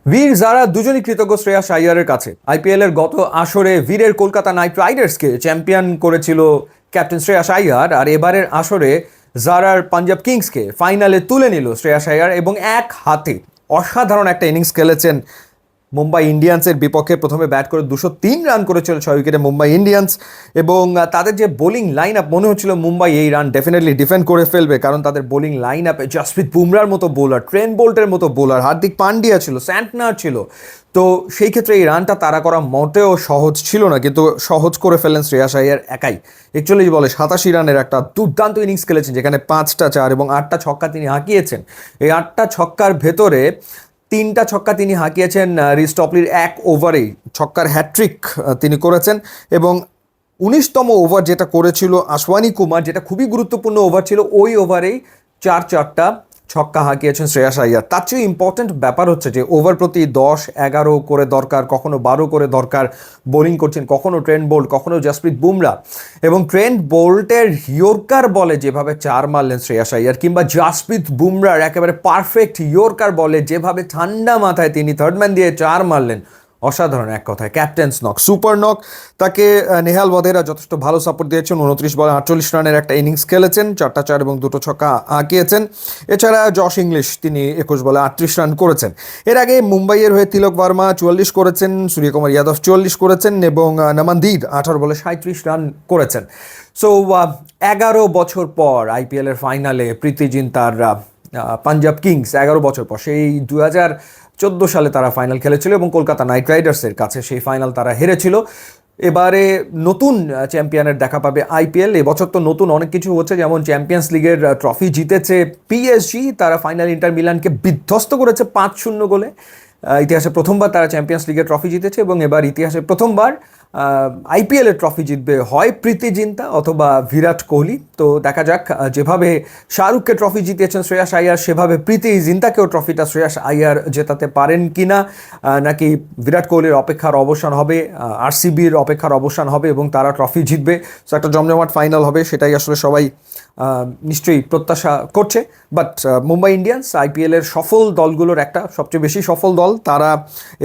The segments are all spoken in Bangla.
বীর যারা দুজনই কৃতজ্ঞ শ্রেয়াস আইয়ারের কাছে। আইপিএল এর গত আসরে বীরের কলকাতা নাইট রাইডার্সকে চ্যাম্পিয়ন করেছিল ক্যাপ্টেন শ্রেয়াস আইয়ার, আর এবারের আসরে জারার পাঞ্জাব কিংসকে ফাইনালে তুলে নিল শ্রেয়াস আইয়ার এবং এক হাতে অসাধারণ একটা ইনিংস খেলেছেন মুম্বাই ইন্ডিয়ান্সের বিপক্ষে। প্রথমে ব্যাট করে 203 রান করেছিল 6 উইকেটে মুম্বাই ইন্ডিয়ান্স, এবং তাদের যে বোলিং লাইন আপ, মনে হচ্ছিল মুম্বাই এই রান ডেফিনেটলি ডিফেন্ড করে ফেলবে, কারণ তাদের বোলিং লাইন আপে জসপ্রীত বুমরার মতো বোলার, ট্রেন্ট বোল্টের মতো বোলার, হার্দিক পান্ডিয়া ছিল, স্যান্টনার ছিল। তো সেই ক্ষেত্রে এই রানটা তাড়া করা মোটেও সহজ ছিল না, কিন্তু সহজ করে ফেললেন শ্রেয়াস আইয়ার একাই। 41 বলে 87 রানের একটা দুর্দান্ত ইনিংস খেলেছেন, যেখানে 5টা 4 এবং 8টা ছক্কা তিনি হাঁকিয়েছেন। এই 8টা ছক্কার ভেতরে 3টা ছক্কা তিনি হাঁকিয়েছেন রিস টপলির এক ওভারেই, ছক্কার হ্যাট্রিক তিনি করেছেন। এবং 19তম ওভার যেটা করেছিল আশওয়ানি কুমার, যেটা খুবই গুরুত্বপূর্ণ ওভার ছিল, ওই ওভারেই 4টা ছক্কা হাঁকিয়েছেন শ্রেয়াস আইয়ার। তার চেয়ে ইম্পর্ট্যান্ট ব্যাপার হচ্ছে যে ওভার প্রতি 10-11 করে দরকার, কখনো 12 করে দরকার বোলিং করছেন, কখনো ট্রেন্ট বোল্ট, কখনো জসপ্রীত বুমরা। এবং ট্রেন্ট বোল্টের ইয়র্কার বলে যেভাবে 4 মারলেন শ্রেয়াস আইয়ার, কিংবা জসপ্রীত বুমরার একেবারে পারফেক্ট ইয়র্কার বলে যেভাবে ঠান্ডা মাথায় তিনি থার্ড ম্যান দিয়ে 4 মারলেন, অসাধারণ এক কথায় ক্যাপ্টেন্স নক, সুপার নক। তাকে নেহাল ওয়াধেরা যথেষ্ট ভালো সাপোর্ট দিয়েছেন। 29 বলে 48 রানের একটা ইনিংস খেলেছেন, 4টা 4 এবং 2টো ছক্কা হাঁকিয়েছেন। এছাড়া জশ ইংলিশ, তিনি 21 বলে 38 রান করেছেন। এর আগে মুম্বাইয়ের হয়ে তিলক ভার্মা 44 করেছেন, সূর্যকুমার যাদব 44 করেছেন এবং নমনদীপ 18 বলে 37 রান করেছেন। সো 11 বছর পর আইপিএলের ফাইনালে প্রীতি জিন্তার পাঞ্জাব কিংস, 11 বছর পর, সেই 2014 সালে তারা ফাইনাল খেলেছিল এবং কলকাতা নাইট রাইডার্সের কাছে সেই ফাইনাল তারা হেরেছিল। এবারে নতুন চ্যাম্পিয়নের দেখা পাবে আইপিএল। এবছর তো নতুন অনেক কিছু হচ্ছে, যেমন চ্যাম্পিয়ন্স লিগের ট্রফি জিতেছে পিএসজি, তারা ফাইনাল ইন্টার মিলানকে বিধ্বস্ত করেছে 5-0 গোলে। ইতিহাসে প্রথমবার তারা চ্যাম্পিয়ন্স লিগের ট্রফি জিতেছে, এবং এবার ইতিহাসে প্রথমবার আইপিএলের ট্রফি জিতবে হয় প্রীতি জিন্তা অথবা বিরাট কোহলি। তো দেখা যাক, যেভাবে শাহরুখকে ট্রফি জিতিয়েছেন শ্রেয়াস আইয়ার, সেভাবে প্রীতি জিন্তাকেও ট্রফিটা শ্রেয়াস আইয়ার জেতাতে পারেন কিনা, নাকি বিরাট কোহলির অপেক্ষার অবসান হবে, আরসিবির অপেক্ষার অবসান হবে এবং তারা ট্রফি জিতবে। সো একটা জমজমাট ফাইনাল হবে, সেটাই আসলে সবাই নিশ্চয়ই প্রত্যাশা করছে। বাট মুম্বাই ইন্ডিয়ান্স আইপিএলের সফল দলগুলোর একটা, সবচেয়ে বেশি সফল দল, তারা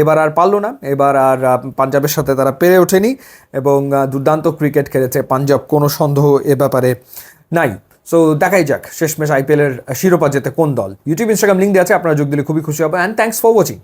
এবার আর পারল না, এবার আর পাঞ্জাবের সাথে তারা পেরে ওঠেনি, এবং দুর্দান্ত ক্রিকেট খেলেছে পাঞ্জাব, কোনো সন্দেহ এ ব্যাপারে নাই। সো দেখাই যাক শেষমেশ আইপিএলের শিরোপা জেতে কোন দল। ইউটিউব ইনস্টাগ্রাম লিঙ্ক দেওয়া আছে, আপনারা যোগ দিলে খুবই খুশি হবে। And thanks for watching.